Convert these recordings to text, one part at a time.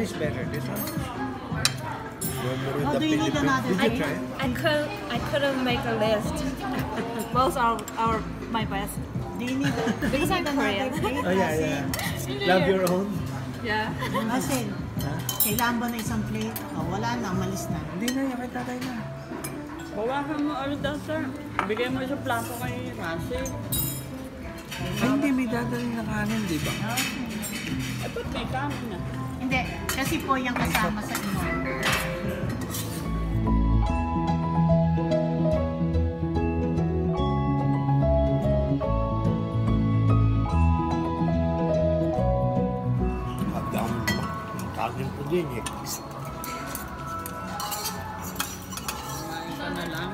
is better? This one? Oh, do you need another? Did you try it? I couldn't make a list. Both are my best. Do you need Because I'm Korean. Oh yeah. Love your own? Yeah. Asin, kailangan ba na isang plate? Oh, wala na, malis na. Hindi na, yung kay tatay na. Bawasan mo ulit daw, sir. Bigay mo sa plato kay Rasi. Ay, hindi, may dadalhin na kanin, di ba? Eh, ba't may kanin na? Hindi, kasi po yung kasama sa inyo. Kanin po din eh. Kumain ka na lang.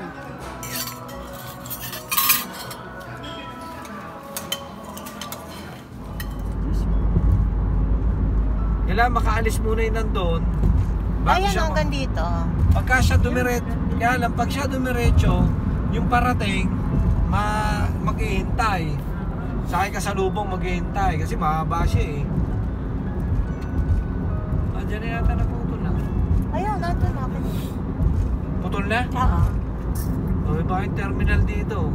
Kailangan makaalis muna yun nandun. Ayan, hanggang dito. Pagka siya dumiretso, kaya lang, pag siya dumiretso, yung parating, maghihintay. Sakay ka sa lubong, maghihintay. Kasi mahaba siya eh. Diyan na yata na putol na. Ayan, nato na. Putol na? Oo. O, iba yung terminal dito.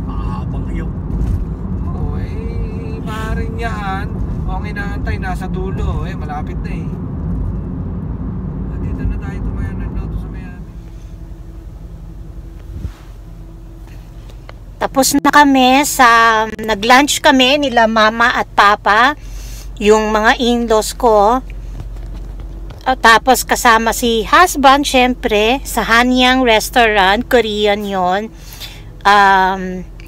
Mahabang yung. Oo, eh, maaaring yan. O, ang inaantay, nasa dulo. Eh, malapit na eh. Dito na tayo tumayan ng loto sa Miami. Tapos na kami sa, nag-lunch kami nila mama at papa. Yung mga in-laws ko. Tapos kasama si husband, syempre, sa Hanyang Restaurant, Korean yon.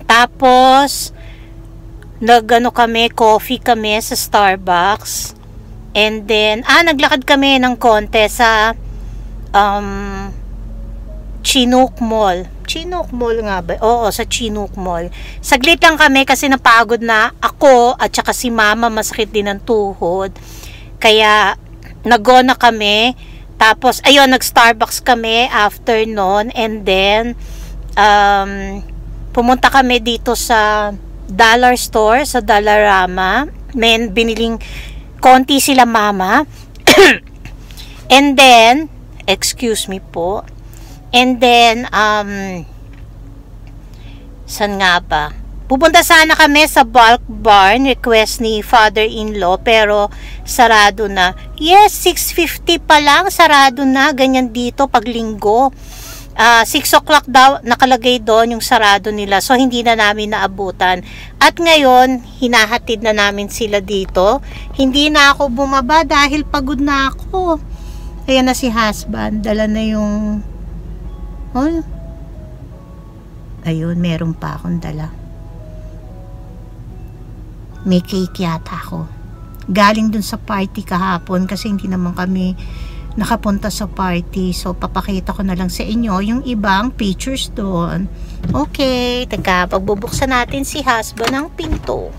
Tapos, coffee kami sa Starbucks. And then, naglakad kami ng konti sa Chinook Mall. Chinook Mall nga ba? Oo, sa Chinook Mall. Saglit lang kami kasi napagod na ako at saka si mama, masakit din ang tuhod. Kaya nag-go na kami. Tapos ayun, nag-Starbucks kami after noon, and then pumunta kami dito sa dollar store, sa Dollarama. May biniling konti sila mama. And then, excuse me po. And then, saan nga ba? Pupunta sana kami sa Bulk Barn, request ni father-in-law, pero sarado na. Yes, 6:50 pa lang, sarado na. Ganyan dito pag linggo. 6 o'clock daw, nakalagay doon yung sarado nila. So, hindi na namin naabutan. At ngayon, hinahatid na namin sila dito. Hindi na ako bumaba dahil pagod na ako. Ayan na si husband. Dala na yung... Oh. Ayun, meron pa akong dala. May cake yata ako. Galing dun sa party kahapon kasi hindi naman kami nakapunta sa party. So, papakita ko na lang sa inyo yung ibang pictures doon. Okay, teka, pagbubuksan natin si husband ng pinto.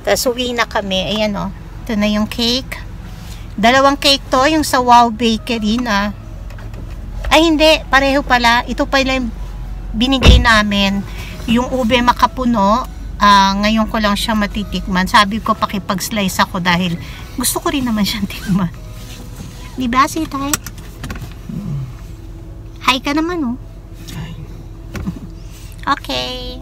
Tapos, uwi na kami. Ayan o. Ito na yung cake. Dalawang cake to, yung sa Wow Bakery na. Ay, hindi. Pareho pala. Ito pala yung binigay namin. Yung ube makapuno. Ngayon ko lang siya matitikman. Sabi ko, pakipag-slice ako dahil gusto ko rin naman siyang tikman. Diba, si Tay? Hi ka naman, oh. Hi. Okay.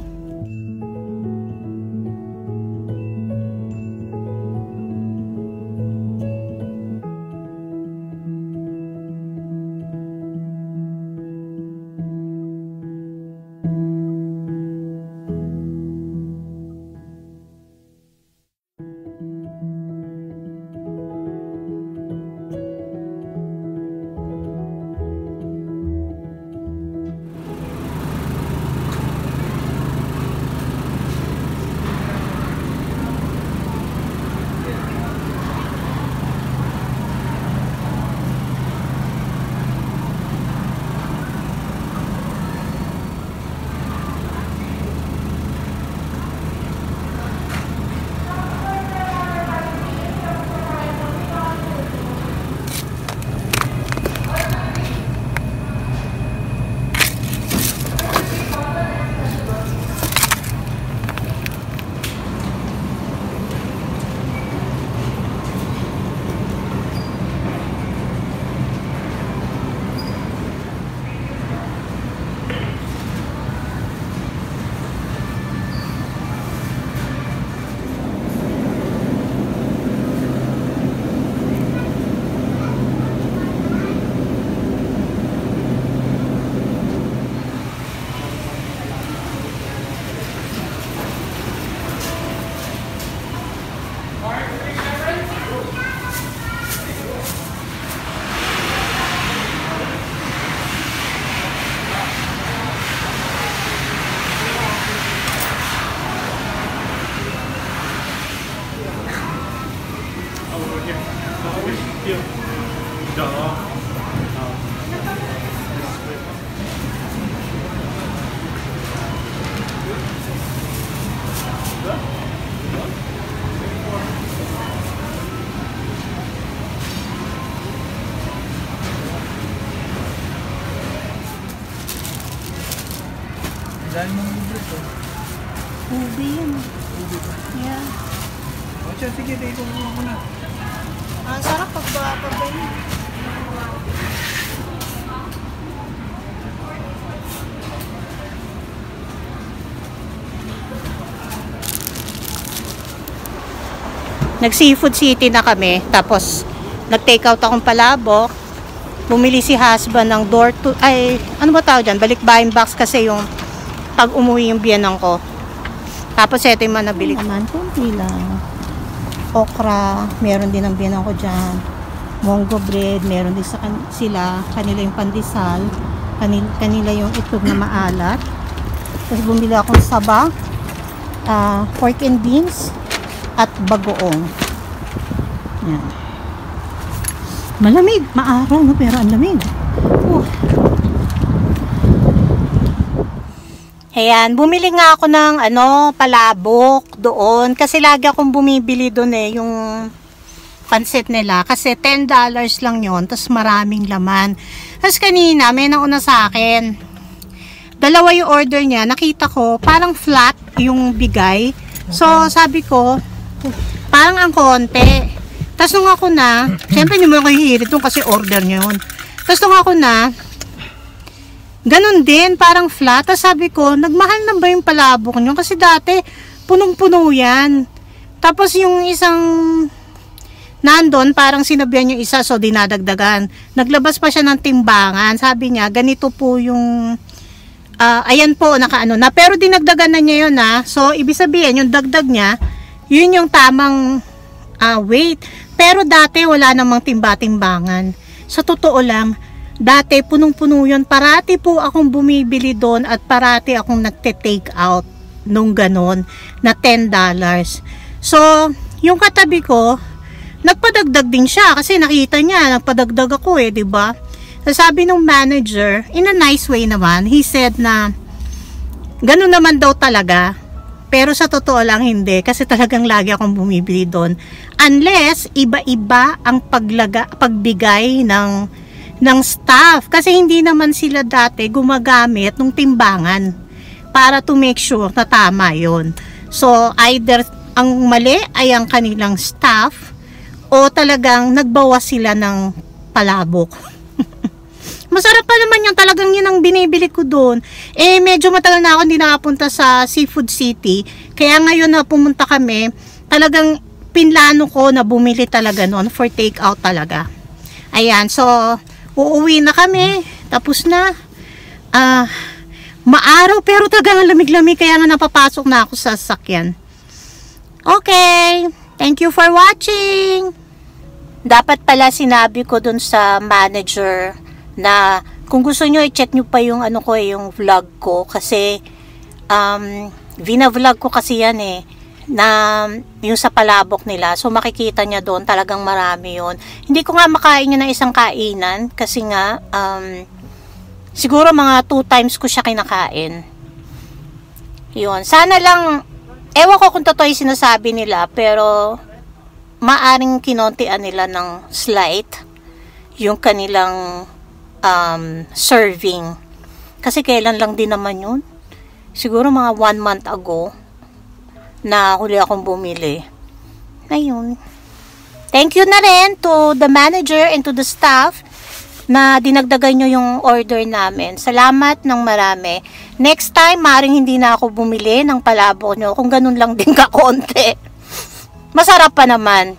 Dahil mong libre to. Ubi yun. Yeah. O siya, sige, dito mo na. Ang sarap pag-babay. Nag-seafood city na kami. Tapos, nag-take out akong palabok. Bumili si husband ng door to... Ay, ano ba tawag dyan? Balikbayan box kasi yung pag umuwi yung biyanang ko. Tapos, ito yung manabili. Naman, kunti lang. Okra, meron din ang biyanang ko dyan. Mongo bread, meron din sa sila. Kanila yung pandesal. Kanila yung itlog na maalat. Tapos, bumili akong saba. Pork and beans. At bagoong. Yan. Malamig. Maaraw, no? Pero ang lamig. Ayan. Bumili nga ako ng palabok doon. Kasi lagi akong bumibili doon yung pansit nila. Kasi $10 lang yon. Tapos maraming laman. Tapos kanina, may nauna sa akin. Dalawa yung order niya. Nakita ko, parang flat yung bigay. So, sabi ko, parang ang konti. Tapos nung ako na, syempre hindi mo lang kayo hihirit doon kasi order nyo yun. Tapos nung ako na, ganun din, parang flat. Tapos sabi ko, nagmahal na ba yung palabok nyo? Kasi dati, punong-puno yan. Tapos yung isang nandun, parang sinabihan yung isa, so dinadagdagan. Naglabas pa siya ng timbangan. Sabi niya, ganito po yung, ayan po, nakaano na. Pero dinagdagan na niya yun So, ibig sabihin, yung dagdag niya, yun yung tamang weight. Pero dati wala namang timba-timbangan. Sa totoo lang, dati punong-puno yun. Parati po akong bumibili doon at parati akong nagte-take out nung ganon na $10. So, yung katabi ko, nagpadagdag din siya kasi nakita niya, nagpadagdag ako diba? So, sabi ng manager, in a nice way naman, he said na ganon naman daw talaga. Pero sa totoo lang hindi kasi talagang lagi akong bumibili doon. Unless iba-iba ang pagbigay ng staff kasi hindi naman sila dati gumagamit ng timbangan para to make sure na tama 'yon. So either ang mali ay ang kanilang staff o talagang nagbawas sila ng palabok. Masarap pa naman yung talagang yun ang binibili ko doon. Medyo matagal na ako hindi nakapunta sa Seafood City. Kaya ngayon na pumunta kami, talagang pinlano ko na bumili talaga noon for take out talaga. Ayan, so uuwi na kami. Tapos na. Maaraw pero talagang lamig-lamig kaya nga napapasok na ako sa sasakyan. Okay, thank you for watching. Dapat pala sinabi ko doon sa manager na kung gusto nyo i-check nyo pa yung yung vlog ko kasi vina-vlog ko kasi yan na yung sa palabok nila, so makikita niya doon talagang marami yun. Hindi ko nga makain yun ng isang kainan kasi nga siguro mga 2 times ko siya kinakain yun. Sana lang ewan ko kung totoo yung sinasabi nila pero maaring kinontian nila ng slight yung kanilang serving. Kasi kailan lang din naman yun? Siguro mga 1 month ago na huli akong bumili. Ayun. Thank you na rin to the manager and to the staff na dinagdagan nyo yung order namin. Salamat ng marami. Next time, maring hindi na ako bumili ng palabok nyo kung ganun lang din kakonti. Masarap pa naman.